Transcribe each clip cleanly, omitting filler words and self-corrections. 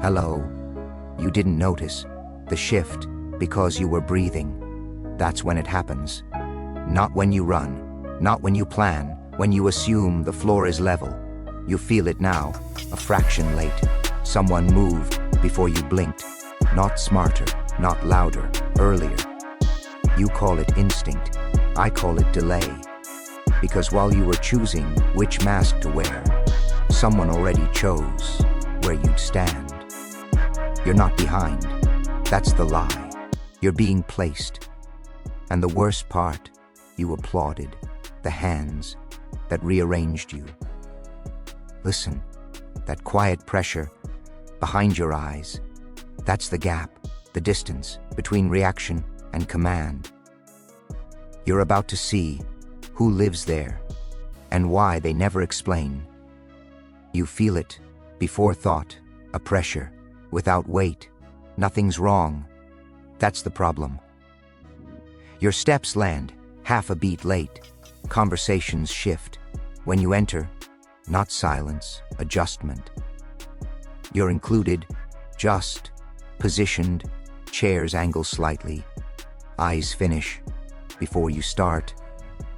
Hello. You didn't notice the shift because you were breathing. That's when it happens. Not when you run, not when you plan, when you assume the floor is level. You feel it now, a fraction late. Someone moved before you blinked. Not smarter, not louder, earlier. You call it instinct. I call it delay. Because while you were choosing which mask to wear, someone already chose where you'd stand. You're not behind. That's the lie. You're being placed. And the worst part, you applauded the hands that rearranged you. Listen, that quiet pressure behind your eyes, that's the gap, the distance between reaction and command. You're about to see who lives there and why they never explain. You feel it before thought, a pressure, without weight. Nothing's wrong. That's the problem. Your steps land half a beat late. Conversations shift. When you enter, not silence, adjustment. You're included, just, positioned, chairs angle slightly. Eyes finish. Before you start,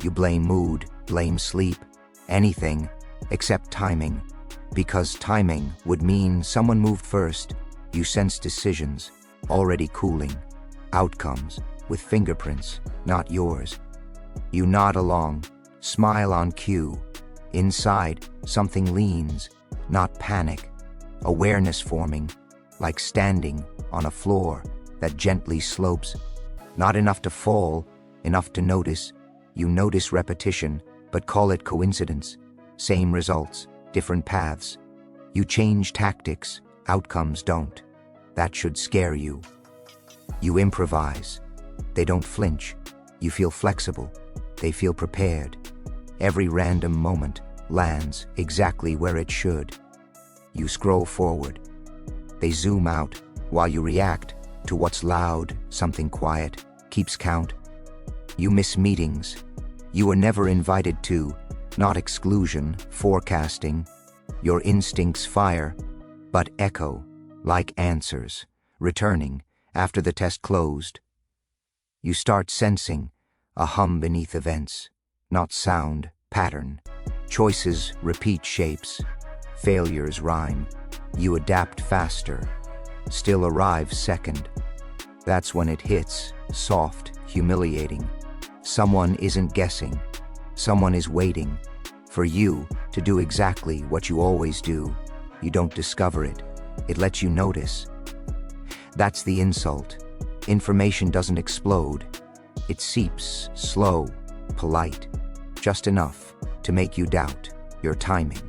you blame mood, blame sleep, anything except timing. Because timing would mean someone moved first. You sense decisions, already cooling. Outcomes, with fingerprints, not yours. You nod along, smile on cue. Inside, something leans, not panic. Awareness forming, like standing on a floor that gently slopes. Not enough to fall, enough to notice. You notice repetition, but call it coincidence. Same results, different paths. You change tactics, outcomes don't. That should scare you. You improvise. They don't flinch. You feel flexible. They feel prepared. Every random moment lands exactly where it should. You scroll forward. They zoom out while you react to what's loud, something quiet, keeps count. You miss meetings. You were never invited to, not exclusion, forecasting. Your instincts fire, but echo, like answers, returning after the test closed. You start sensing a hum beneath events, not sound, pattern. Choices repeat shapes, failures rhyme. You adapt faster, still arrive second. That's when it hits, soft, humiliating. Someone isn't guessing, someone is waiting for you to do exactly what you always do. You don't discover it, it lets you notice. That's the insult. Information doesn't explode. It seeps, slow, polite, just enough to make you doubt your timing.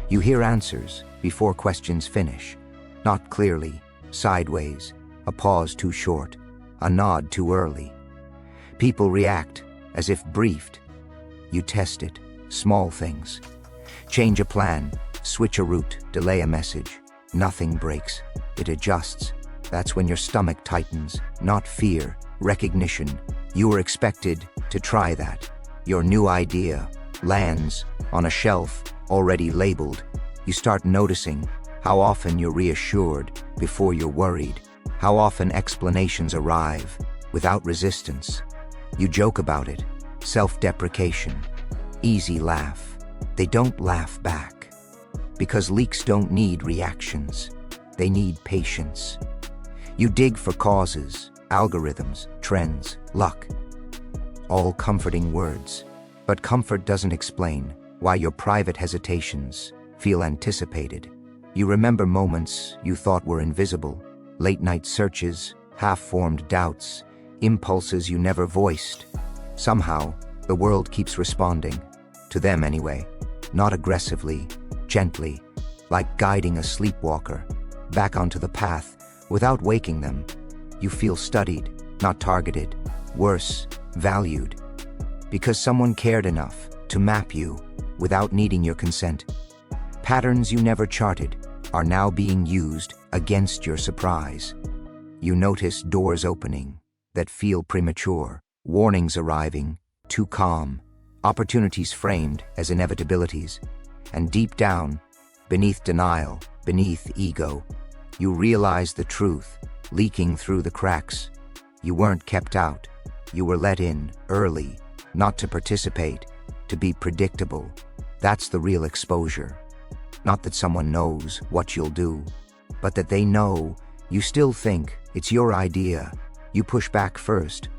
You hear answers before questions finish, not clearly, sideways, a pause too short, a nod too early. People react as if briefed. You test it, small things. Change a plan, switch a route, delay a message. Nothing breaks, it adjusts. That's when your stomach tightens, not fear, recognition. You were expected to try that. Your new idea lands on a shelf already labeled. You start noticing how often you're reassured before you're worried, how often explanations arrive without resistance. You joke about it, self-deprecation, easy laugh. They don't laugh back, because leaks don't need reactions. They need patience. You dig for causes, algorithms, trends, luck. All comforting words, but comfort doesn't explain why your private hesitations feel anticipated. You remember moments you thought were invisible, late-night searches, half-formed doubts, impulses you never voiced. Somehow, the world keeps responding, to them anyway, not aggressively, gently, like guiding a sleepwalker back onto the path without waking them. You feel studied, not targeted, worse, valued, because someone cared enough to map you without needing your consent. Patterns you never charted are now being used against your surprise. You notice doors opening that feel premature, warnings arriving, too calm, opportunities framed as inevitabilities, and deep down, beneath denial, beneath ego, You realize the truth, leaking through the cracks. You weren't kept out. You were let in, early, not to participate, to be predictable. That's the real exposure. Not that someone knows what you'll do, but that they know you still think it's your idea. You push back first.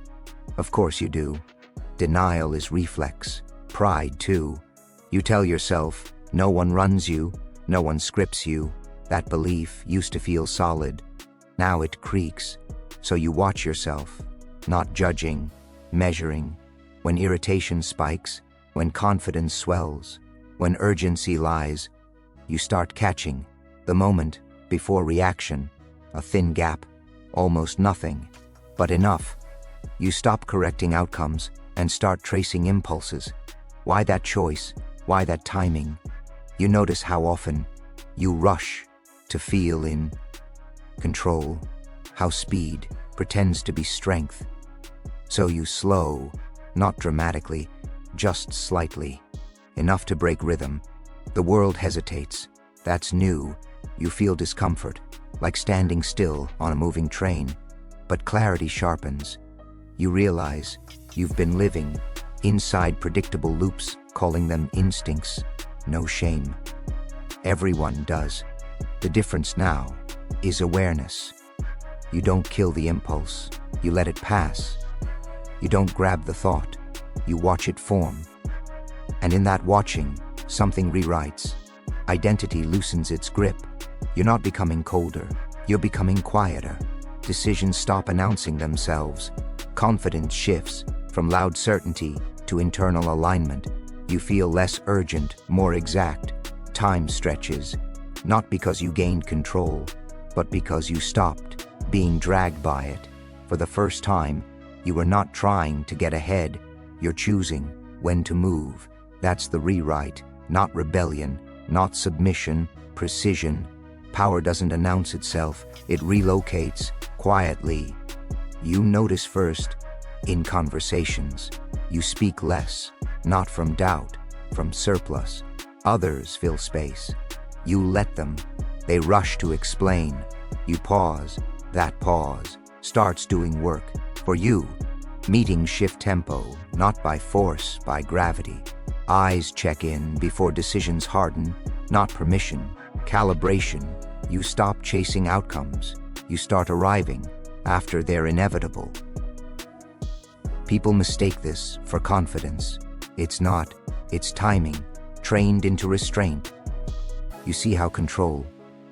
Of course you do. Denial is reflex. Pride, too. You tell yourself, no one runs you, no one scripts you. That belief used to feel solid. Now it creaks. So you watch yourself, not judging, measuring. When irritation spikes, when confidence swells, when urgency lies, you start catching the moment before reaction, a thin gap, almost nothing, but enough. You stop correcting outcomes and start tracing impulses. Why that choice? Why that timing? You notice how often you rush to feel in control, how speed pretends to be strength. So you slow, not dramatically, just slightly, enough to break rhythm. The world hesitates. That's new. You feel discomfort, like standing still on a moving train. But clarity sharpens. You realize you've been living inside predictable loops, calling them instincts. No shame. Everyone does. The difference now is awareness. You don't kill the impulse. You let it pass. You don't grab the thought. You watch it form. And in that watching, something rewrites. Identity loosens its grip. You're not becoming colder. You're becoming quieter. Decisions stop announcing themselves. Confidence shifts from loud certainty to internal alignment. You feel less urgent, more exact. Time stretches, not because you gained control, but because you stopped being dragged by it. For the first time, you are not trying to get ahead. You're choosing when to move. That's the rewrite, not rebellion, not submission, precision. Power doesn't announce itself, it relocates quietly. You notice first in conversations. You speak less, not from doubt, from surplus. Others fill space. You let them. They rush to explain. You pause. That pause starts doing work. For you, meetings shift tempo, not by force, by gravity. Eyes check in before decisions harden, not permission, calibration. You stop chasing outcomes. You start arriving after they're inevitable. People mistake this for confidence. It's not. It's timing, trained into restraint. You see how control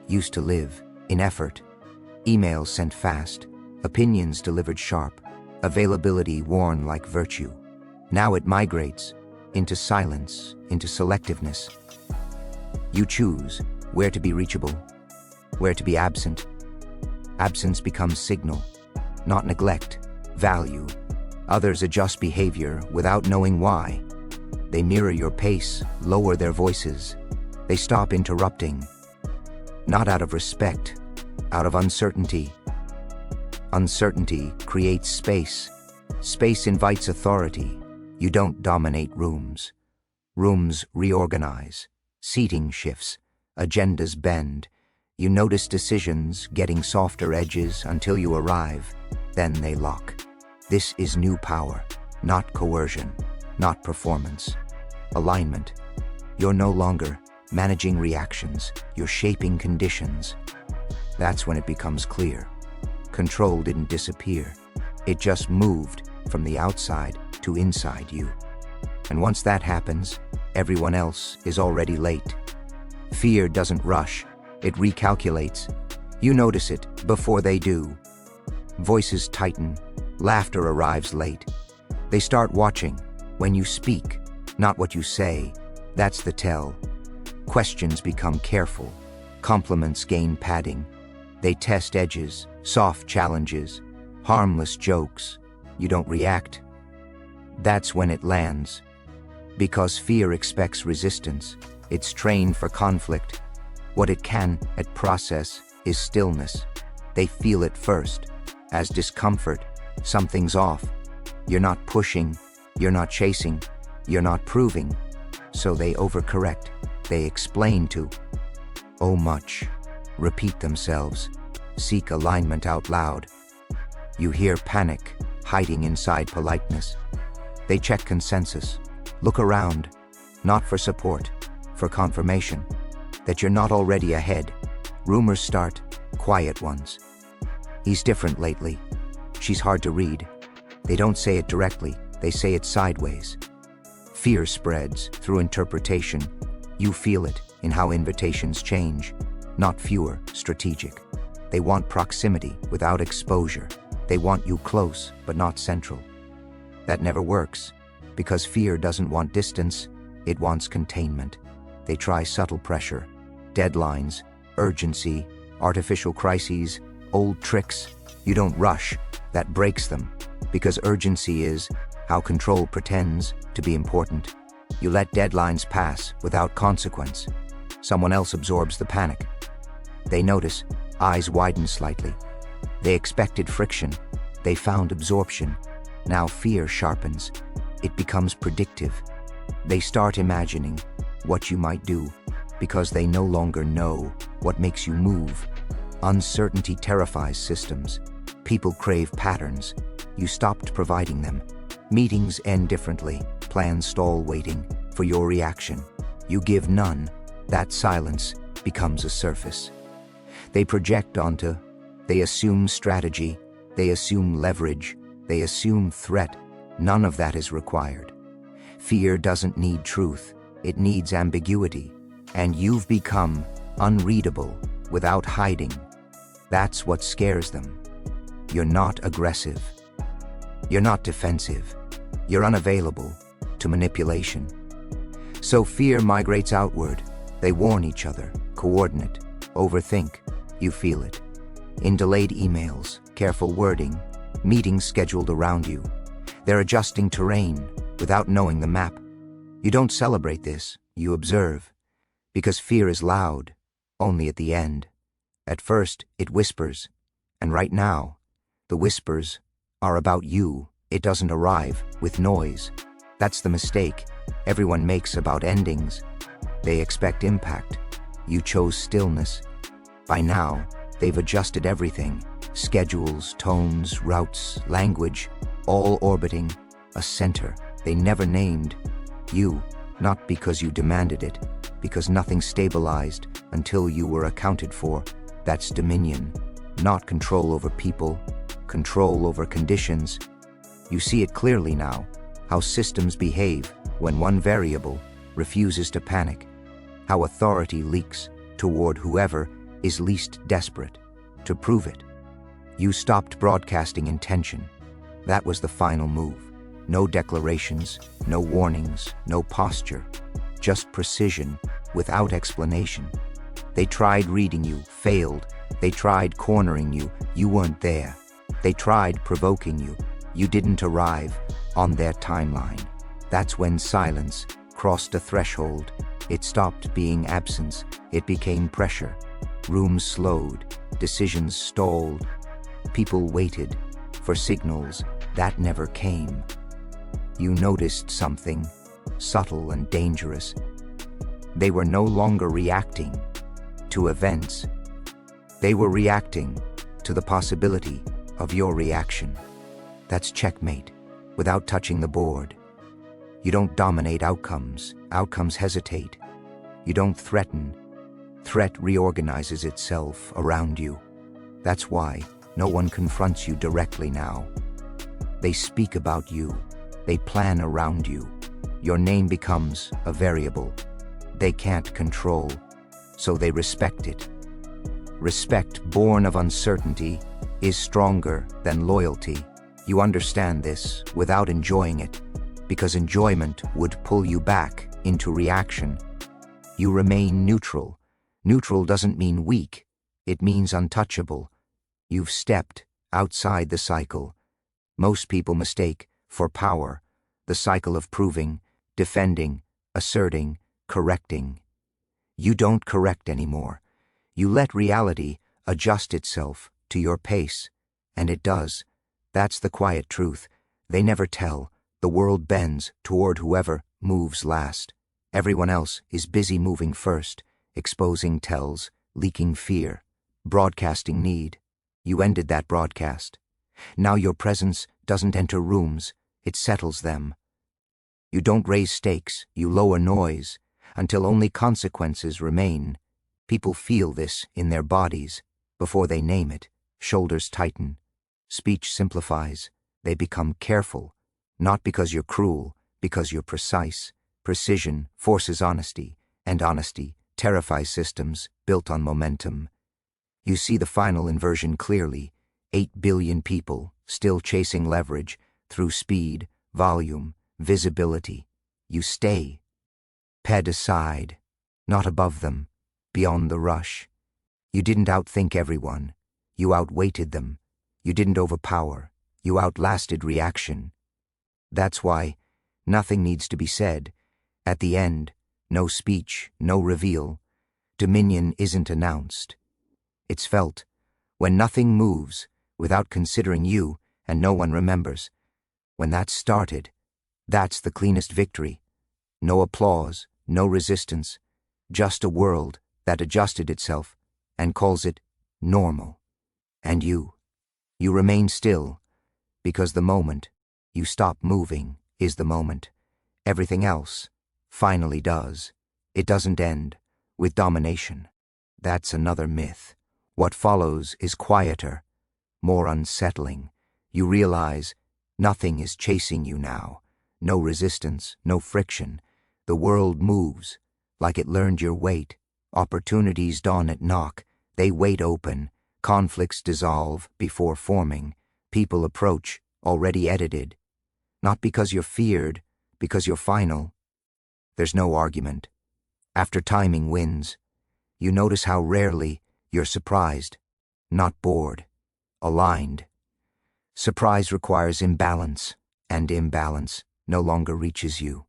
used to live in effort. Emails sent fast, opinions delivered sharp, availability worn like virtue. Now it migrates into silence, into selectiveness. You choose where to be reachable, where to be absent. Absence becomes signal, not neglect, value. Others adjust behavior without knowing why. They mirror your pace, lower their voices. They stop interrupting, not out of respect, out of uncertainty. Uncertainty creates space. Space invites authority. You don't dominate rooms. Rooms reorganize. Seating shifts. Agendas bend. You notice decisions getting softer edges until you arrive. Then they lock. This is new power, not coercion, not performance. Alignment. You're no longer managing reactions. You're shaping conditions. That's when it becomes clear. Control didn't disappear. It just moved from the outside to inside you. And once that happens, everyone else is already late. Fear doesn't rush. It recalculates. You notice it before they do. Voices tighten. Laughter arrives late. They start watching when you speak, not what you say. That's the tell. Questions become careful. Compliments gain padding. They test edges, soft challenges, harmless jokes. You don't react. That's when it lands. Because fear expects resistance. It's trained for conflict. What it can at process is stillness. They feel it first, as discomfort. Something's off. You're not pushing, you're not chasing, you're not proving. So they overcorrect. They explain to. Oh much. Repeat themselves. seek alignment out loud. You hear panic hiding inside politeness. They check consensus, look around, not for support, for confirmation that you're not already ahead. Rumors start, quiet ones. He's different lately. She's hard to read. They don't say it directly, they say it sideways. Fear spreads through interpretation. You feel it in how invitations change. Not fewer, strategic. They want proximity without exposure. They want you close, but not central. That never works, because fear doesn't want distance, it wants containment. They try subtle pressure, deadlines, urgency, artificial crises, old tricks. You don't rush, that breaks them, because urgency is how control pretends to be important. You let deadlines pass without consequence. Someone else absorbs the panic. They notice, eyes widen slightly. They expected friction. They found absorption. Now fear sharpens. It becomes predictive. They start imagining what you might do because they no longer know what makes you move. Uncertainty terrifies systems. People crave patterns. You stopped providing them. Meetings end differently. Plans stall waiting for your reaction. You give none. That silence becomes a surface. They project onto. They assume strategy. They assume leverage. They assume threat. None of that is required. Fear doesn't need truth. It needs ambiguity. And you've become unreadable without hiding. That's what scares them. You're not aggressive. You're not defensive. You're unavailable to manipulation. So fear migrates outward. They warn each other, coordinate, overthink. You feel it. In delayed emails, careful wording, meetings scheduled around you. They're adjusting terrain without knowing the map. You don't celebrate this, you observe. Because fear is loud, only at the end. At first, it whispers. And right now, the whispers are about you. It doesn't arrive with noise. That's the mistake everyone makes about endings. They expect impact. You chose stillness. By now, they've adjusted everything. Schedules, tones, routes, language, all orbiting a center they never named. You, not because you demanded it, because nothing stabilized until you were accounted for. That's dominion, not control over people, control over conditions. You see it clearly now, how systems behave when one variable refuses to panic, how authority leaks toward whoever is least desperate to prove it. You stopped broadcasting intention. That was the final move. No declarations, no warnings, no posture, just precision without explanation. They tried reading you, failed. They tried cornering you, you weren't there. They tried provoking you, you didn't arrive on their timeline. That's when silence crossed a threshold. It stopped being absence, it became pressure. Rooms slowed, decisions stalled. People waited for signals that never came. You noticed something subtle and dangerous. They were no longer reacting to events. They were reacting to the possibility of your reaction. That's checkmate, without touching the board. You don't dominate outcomes. Outcomes hesitate. You don't threaten. Threat reorganizes itself around you. That's why no one confronts you directly now. They speak about you. They plan around you. Your name becomes a variable they can't control, so they respect it. Respect born of uncertainty is stronger than loyalty. You understand this without enjoying it, because enjoyment would pull you back into reaction. You remain neutral. Neutral doesn't mean weak, it means untouchable. You've stepped outside the cycle. Most people mistake for power, the cycle of proving, defending, asserting, correcting. You don't correct anymore. You let reality adjust itself to your pace, and it does. That's the quiet truth. They never tell. The world bends toward whoever moves last. Everyone else is busy moving first, exposing tells, leaking fear, broadcasting need. You ended that broadcast. Now your presence doesn't enter rooms, it settles them. You don't raise stakes, you lower noise, until only consequences remain. People feel this in their bodies. Before they name it, shoulders tighten. Speech simplifies. They become careful. Not because you're cruel, because you're precise. Precision forces honesty, and honesty terrifies systems built on momentum. You see the final inversion clearly. 8 billion people still chasing leverage through speed, volume, visibility. You stay. Ped aside, not above them, beyond the rush. You didn't outthink everyone. You outweighted them. You didn't overpower. You outlasted reaction. That's why nothing needs to be said. At the end, no speech, no reveal. Dominion isn't announced. It's felt. When nothing moves, without considering you, and no one remembers. When that started, that's the cleanest victory. No applause, no resistance, just a world that adjusted itself and calls it normal. And you remain still, because the moment you stop moving is the moment. Everything else finally does. It doesn't end with domination. That's another myth. What follows is quieter, more unsettling. You realize nothing is chasing you now. No resistance, no friction. The world moves, like it learned your weight. Opportunities dawn at knock. They wait open. Conflicts dissolve before forming. People approach, already edited. Not because you're feared, because you're final. There's no argument. After timing wins, you notice how rarely you're surprised, not bored, aligned. Surprise requires imbalance, and imbalance no longer reaches you.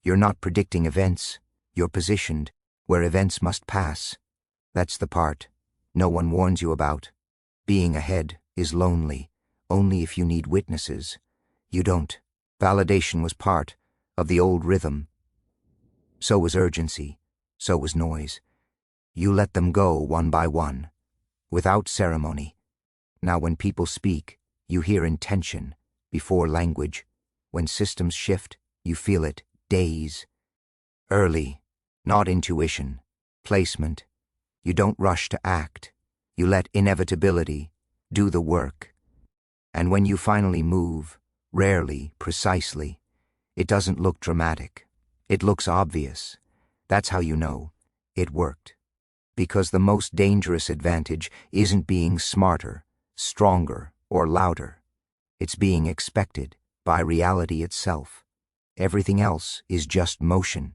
You're not predicting events, you're positioned where events must pass. That's the part no one warns you about. Being ahead is lonely, only if you need witnesses. You don't. Validation was part of the old rhythm. So was urgency, so was noise. You let them go one by one, without ceremony. Now when people speak, you hear intention before language. When systems shift, you feel it, days. Early, not intuition, placement. You don't rush to act. You let inevitability do the work. And when you finally move, rarely, precisely, it doesn't look dramatic. It looks obvious. That's how you know it worked. Because the most dangerous advantage isn't being smarter, stronger, or louder. It's being expected by reality itself. Everything else is just motion.